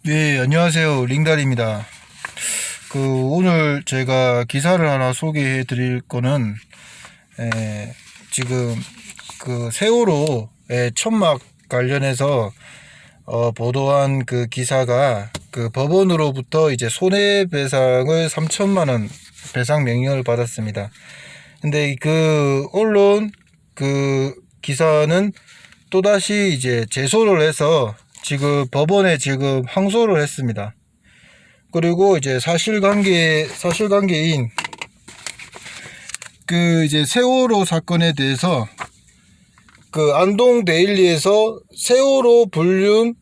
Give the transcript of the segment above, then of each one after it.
네, 안녕하세요. 링달입니다. 오늘 제가 기사를 하나 소개해 드릴 거는, 지금 세월호의 천막 관련해서, 보도한 그 기사가 그 법원으로부터 이제 손해배상을 3천만원 배상 명령을 받았습니다. 근데 그 언론 그 기사는 또다시 이제 제소를 해서 지금 법원에 지금 항소를 했습니다. 그리고 이제 사실관계인 그 이제 세월호 사건에 대해서 그 안동 데일리에서 세월호 불륜의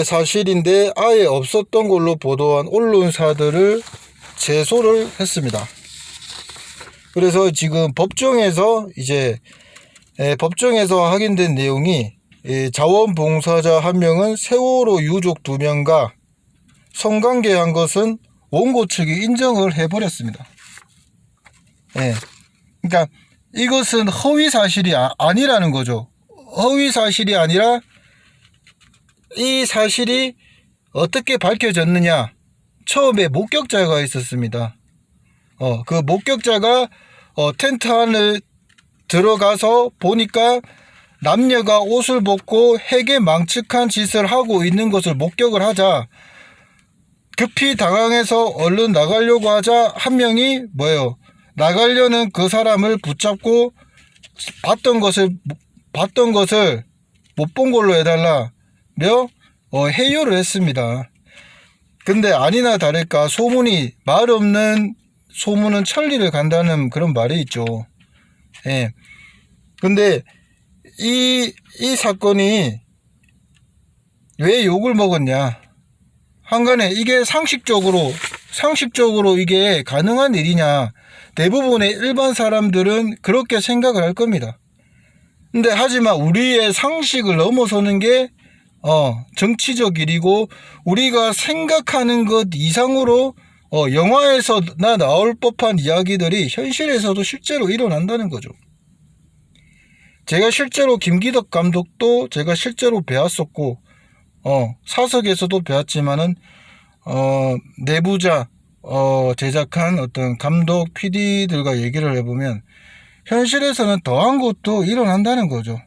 사실인데 아예 없었던 걸로 보도한 언론사들을 제소를 했습니다. 그래서 지금 법정에서 확인된 내용이, 자원봉사자 1명은 세월호 유족 2명과 성관계한 것은 원고 측이 인정을 해버렸습니다. 그러니까 이것은 허위 사실이 아니라는 거죠. 허위 사실이 아니라 이 사실이 어떻게 밝혀졌느냐. 처음에 목격자가 있었습니다. 그 목격자가 텐트 안에 들어가서 보니까 남녀가 옷을 벗고 핵에 망측한 짓을 하고 있는 것을 목격을 하자 급히 당황해서 얼른 나가려고 하자 한 명이 나가려는 그 사람을 붙잡고 봤던 것을 못 본 걸로 해달라며 해요를 했습니다. 근데 아니나 다를까 말 없는 소문은 천리를 간다는 그런 말이 있죠. 근데 이 사건이 왜 욕을 먹었냐. 한간에 이게 상식적으로 이게 가능한 일이냐. 대부분의 일반 사람들은 그렇게 생각을 할 겁니다. 근데 하지만 우리의 상식을 넘어서는 게 정치적 일이고, 우리가 생각하는 것 이상으로 영화에서나 나올 법한 이야기들이 현실에서도 실제로 일어난다는 거죠. 제가 실제로 김기덕 감독도 제가 실제로 배웠었고, 사석에서도 배웠지만은, 내부자, 제작한 어떤 감독, PD들과 얘기를 해보면, 현실에서는 더한 것도 일어난다는 거죠.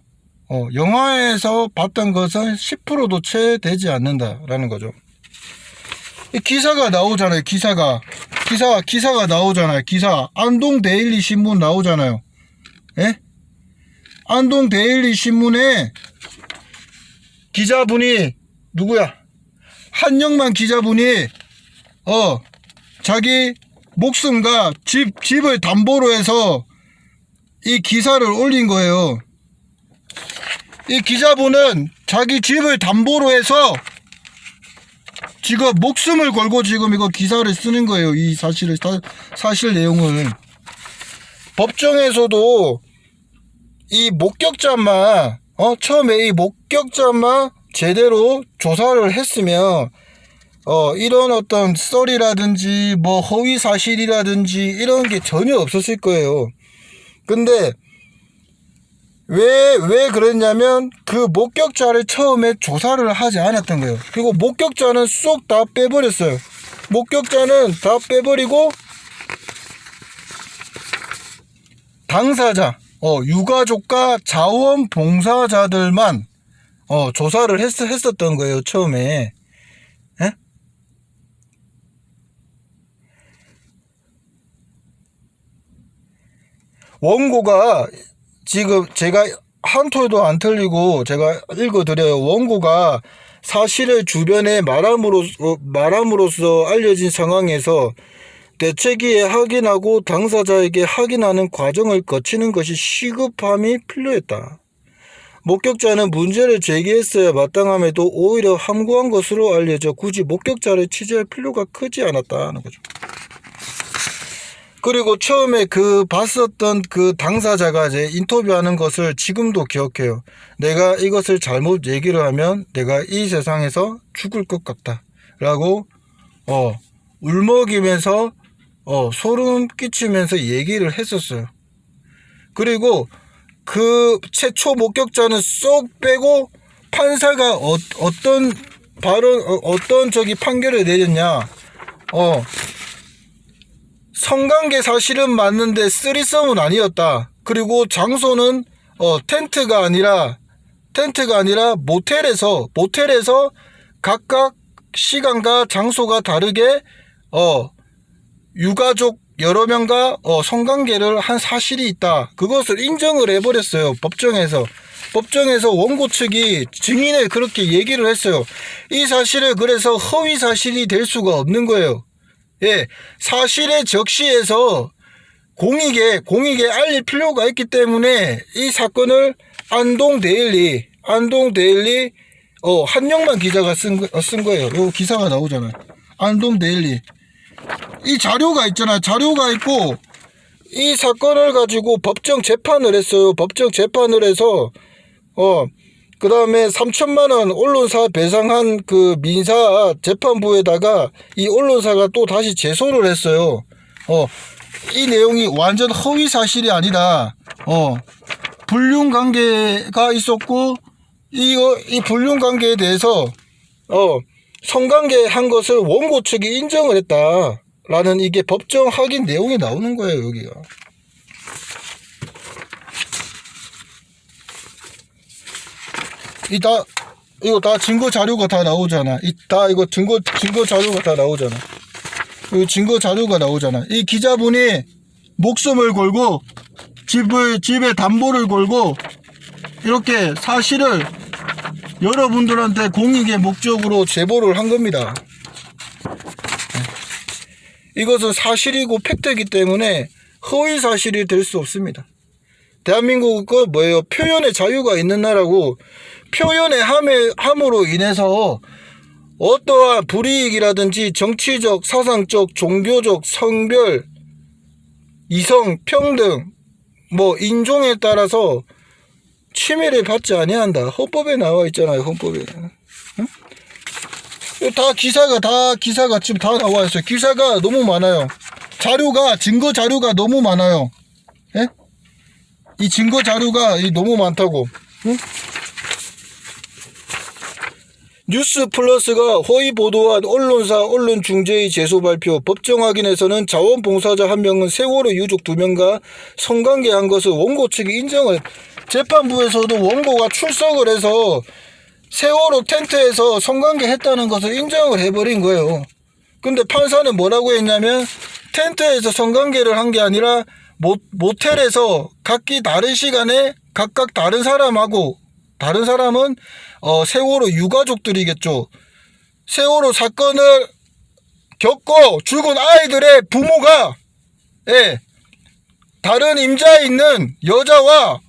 영화에서 봤던 것은 10%도 채 되지 않는다라는 거죠. 기사가 나오잖아요. 기사가 나오잖아요. 안동 데일리 신문 나오잖아요. 예? 안동 데일리 신문에 기자분이 누구야? 한영만 기자분이 자기 목숨과 집을 담보로 해서 이 기사를 올린 거예요. 이 기자분은 자기 집을 담보로 해서 지금 목숨을 걸고 지금 이거 기사를 쓰는 거예요. 이 사실 내용을. 법정에서도 이 목격자만 처음에 이 목격자만 제대로 조사를 했으면 이런 어떤 썰이라든지 허위 사실이라든지 이런 게 전혀 없었을 거예요. 근데 왜 그랬냐면 그 목격자를 처음에 조사를 하지 않았던 거예요. 그리고 목격자는 쏙 다 빼버렸어요. 목격자는 다 빼버리고 당사자, 유가족과 자원봉사자들만 조사를 했었던 거예요. 처음에. 에? 원고가 지금 제가 한 톨도 안 틀리고 제가 읽어드려요. 원고가 사실을 주변에 말함으로써 알려진 상황에서 대책위에 확인하고 당사자에게 확인하는 과정을 거치는 것이 시급함이 필요했다. 목격자는 문제를 제기했어야 마땅함에도 오히려 함구한 것으로 알려져 굳이 목격자를 취재할 필요가 크지 않았다는 거죠. 그리고 처음에 봤었던 그 당사자가 이제 인터뷰하는 것을 지금도 기억해요. 내가 이것을 잘못 얘기를 하면 내가 이 세상에서 죽을 것 같다 라고 울먹이면서 소름 끼치면서 얘기를 했었어요. 그리고 그 최초 목격자는 쏙 빼고 판사가 어떤 어떤 저기 판결을 내렸냐. 성관계 사실은 맞는데 쓰리썸은 아니었다. 그리고 장소는 텐트가 아니라 모텔에서 각각 시간과 장소가 다르게 유가족 여러 명과 성관계를 한 사실이 있다. 그것을 인정을 해버렸어요. 법정에서 원고 측이 증인을 그렇게 얘기를 했어요. 이 사실을 그래서 허위 사실이 될 수가 없는 거예요. 예, 사실에 적시해서 공익에 알릴 필요가 있기 때문에 이 사건을 안동데일리 한영만 기자가 쓴 거예요. 요 기사가 나오잖아요. 안동데일리. 이 자료가 있잖아. 자료가 있고 이 사건을 가지고 법정 재판을 했어요. 법정 재판을 해서 그 다음에 3천만 원 언론사 배상한 그 민사 재판부에다가 이 언론사가 또 다시 제소를 했어요. 이 내용이 완전 허위 사실이 아니라 불륜 관계가 있었고 이 불륜 관계에 대해서 성관계 한 것을 원고 측이 인정을 했다라는 이게 법정 확인 내용이 나오는 거예요. 여기가. 이거 다 증거 자료가 다 나오잖아. 이거 증거 자료가 다 나오잖아. 이 증거 자료가 나오잖아. 이 기자분이 목숨을 걸고 집에 담보를 걸고 이렇게 사실을 여러분들한테 공익의 목적으로 제보를 한 겁니다. 이것은 사실이고 팩트이기 때문에 허위 사실이 될 수 없습니다. 대한민국은 뭐예요? 표현의 자유가 있는 나라고, 표현의 함으로 인해서 어떠한 불이익이라든지 정치적, 사상적, 종교적, 성별, 이성, 평등, 인종에 따라서 침해를 받지 아니한다. 헌법에 나와 있잖아요. 헌법에. 응? 기사가 지금 다 나와 있어요. 기사가 너무 많아요. 증거 자료가 너무 많아요. 예? 이 증거 자료가 너무 많다고. 응? 뉴스 플러스가 허위 보도한 언론사 언론중재의 제소 발표. 법정 확인에서는 자원봉사자 1명은 세월호 유족 2명과 성관계한 것을 원고 측이 인정을, 재판부에서도 원고가 출석을 해서 세월호 텐트에서 성관계 했다는 것을 인정을 해버린 거예요. 근데 판사는 뭐라고 했냐면 텐트에서 성관계를 한 게 아니라 모텔에서 각기 다른 시간에 각각 다른 사람은 세월호 유가족들이겠죠. 세월호 사건을 겪고 죽은 아이들의 부모가 다른 임자에 있는 여자와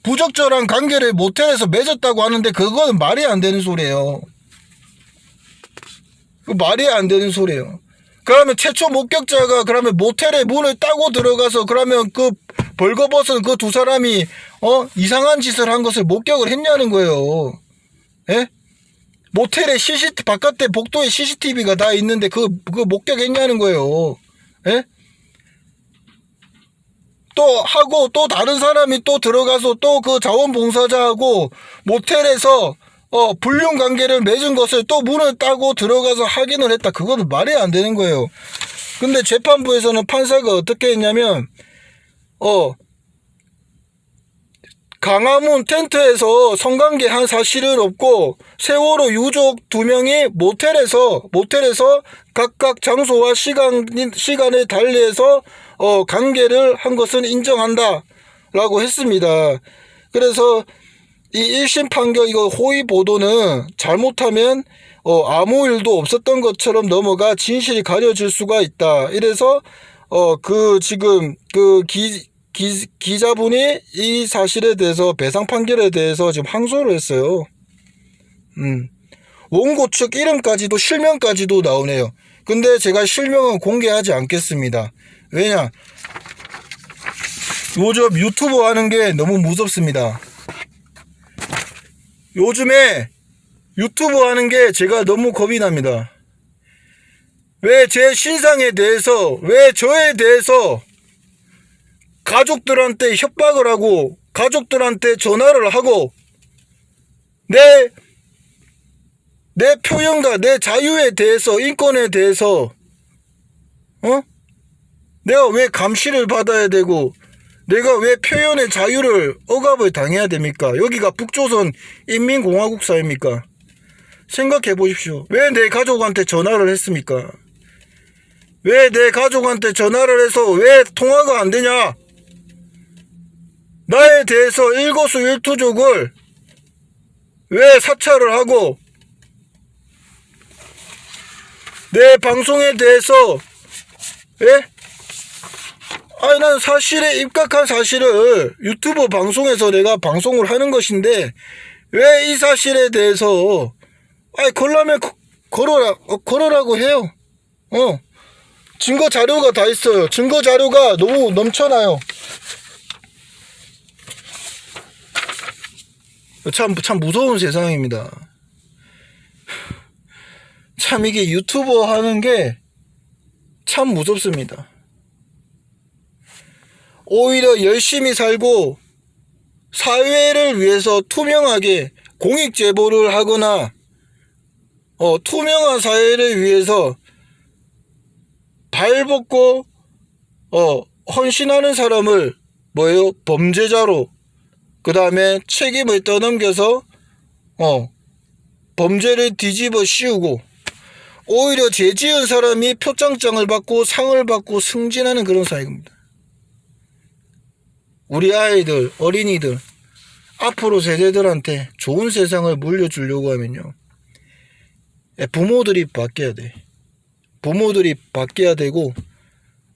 부적절한 관계를 모텔에서 맺었다고 하는데 그거는 말이 안 되는 소리예요. 말이 안 되는 소리예요. 그러면 최초 목격자가 그러면 모텔에 문을 따고 들어가서 그러면 그 벌거벗은 그 두 사람이 이상한 짓을 한 것을 목격을 했냐는 거예요. 예? 모텔에 바깥에 복도에 CCTV가 다 있는데 그 목격했냐는 거예요. 예? 또 다른 사람이 또 들어가서 또 그 자원봉사자하고 모텔에서 불륜 관계를 맺은 것을 또 문을 따고 들어가서 확인을 했다. 그거는 말이 안 되는 거예요. 근데 재판부에서는 판사가 어떻게 했냐면 강화문 텐트에서 성관계 한 사실은 없고 세월호 유족 2명이 모텔에서 각각 장소와 시간을 달리해서 관계를 한 것은 인정한다 라고 했습니다. 그래서 이 1심 판결 이거 허위 보도는 잘못하면 아무 일도 없었던 것처럼 넘어가 진실이 가려질 수가 있다. 이래서 지금 기자분이 이 사실에 대해서 배상 판결에 대해서 지금 항소를 했어요. 원고 측 이름까지도 실명까지도 나오네요. 근데 제가 실명은 공개하지 않겠습니다. 왜냐? 요즘 유튜브 하는 게 너무 무섭습니다. 요즘에 유튜브 하는 게 제가 너무 겁이 납니다. 왜 제 신상에 대해서, 왜 저에 대해서 가족들한테 협박을 하고 가족들한테 전화를 하고 내 내 표현과 내 자유에 대해서, 인권에 대해서 내가 왜 감시를 받아야 되고 내가 왜 표현의 자유를 억압을 당해야 됩니까? 여기가 북조선 인민공화국 사입니까? 생각해 보십시오. 왜 내 가족한테 전화를 했습니까? 왜 내 가족한테 전화를 해서 왜 통화가 안 되냐? 나에 대해서 일거수일투족을 왜 사찰을 하고 내 방송에 대해서 아니 난 사실에 입각한 사실을 유튜브 방송에서 내가 방송을 하는 것인데 왜 이 사실에 대해서 걸라면 걸어라고 해요. 증거 자료가 다 있어요. 증거 자료가 너무 넘쳐나요. 참 무서운 세상입니다. 참 이게 유튜버 하는 게 참 무섭습니다. 오히려 열심히 살고 사회를 위해서 투명하게 공익 제보를 하거나 투명한 사회를 위해서 발벗고 헌신하는 사람을 범죄자로 그 다음에 책임을 떠넘겨서 범죄를 뒤집어 씌우고 오히려 죄 지은 사람이 표창장을 받고 상을 받고 승진하는 그런 사회입니다. 우리 아이들, 어린이들, 앞으로 세대들한테 좋은 세상을 물려주려고 하면요, 부모들이 바뀌어야 돼. 부모들이 바뀌어야 되고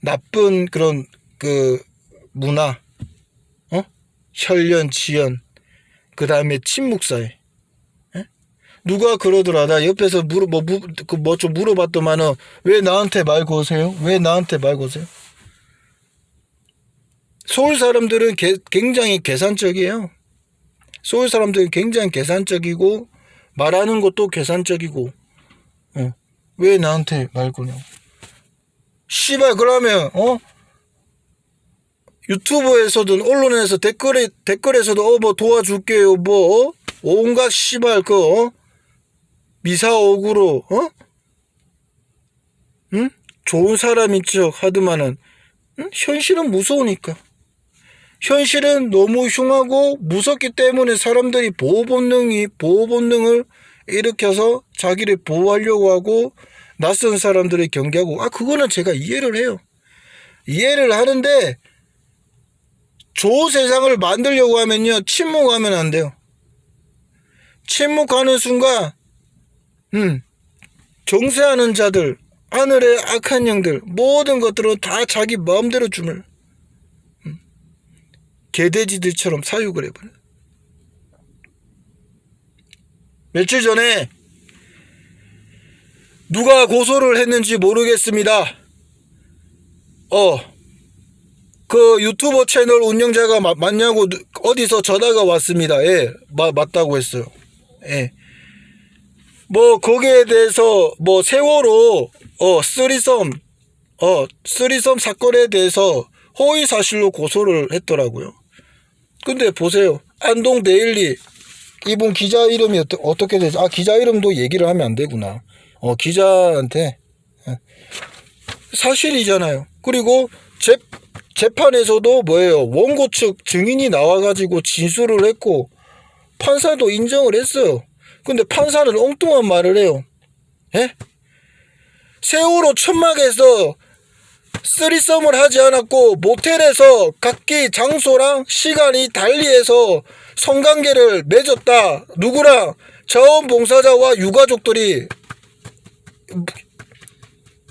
나쁜 그런 문화, 혈연, 지연, 그 다음에 침묵사회. 누가 그러더라. 나 옆에서 좀 물어봤더만은 왜 나한테 말 거세요? 왜 나한테 말 거세요? 서울 사람들은 굉장히 계산적이에요. 서울 사람들은 굉장히 계산적이고 말하는 것도 계산적이고 왜 나한테 말 거냐고. 씨발 그러면 유튜브에서든 언론에서 댓글에서도 뭐 도와줄게요 온갖 씨발 미사오구로 응? 좋은 사람인 척 하더만은 현실은 무서우니까. 현실은 너무 흉하고 무섭기 때문에 사람들이 보호 본능을 일으켜서 자기를 보호하려고 하고 낯선 사람들을 경계하고 그거는 제가 이해를 해요. 이해를 하는데 좋은 세상을 만들려고 하면요 침묵하면 안 돼요. 침묵하는 순간 정세하는 자들, 하늘의 악한 영들, 모든 것들은 다 자기 마음대로 줌을 개돼지들처럼 사육을 해버려. 며칠 전에 누가 고소를 했는지 모르겠습니다. 그 유튜버 채널 운영자가 맞냐고 어디서 전화가 왔습니다. 예, 맞다고 했어요. 예. 거기에 대해서 세월호 쓰리썸 사건에 대해서 허위 사실로 고소를 했더라고요. 근데 보세요. 안동 데일리 이분 기자 이름이 어떻게 되죠? 기자 이름도 얘기를 하면 안 되구나. 기자한테 사실이잖아요. 그리고 재판에서도 원고 측 증인이 나와가지고 진술을 했고 판사도 인정을 했어요. 근데 판사는 엉뚱한 말을 해요. 예? 세월호 천막에서 쓰리썸을 하지 않았고 모텔에서 각기 장소랑 시간이 달리해서 성관계를 맺었다. 누구랑? 자원봉사자와 유가족들이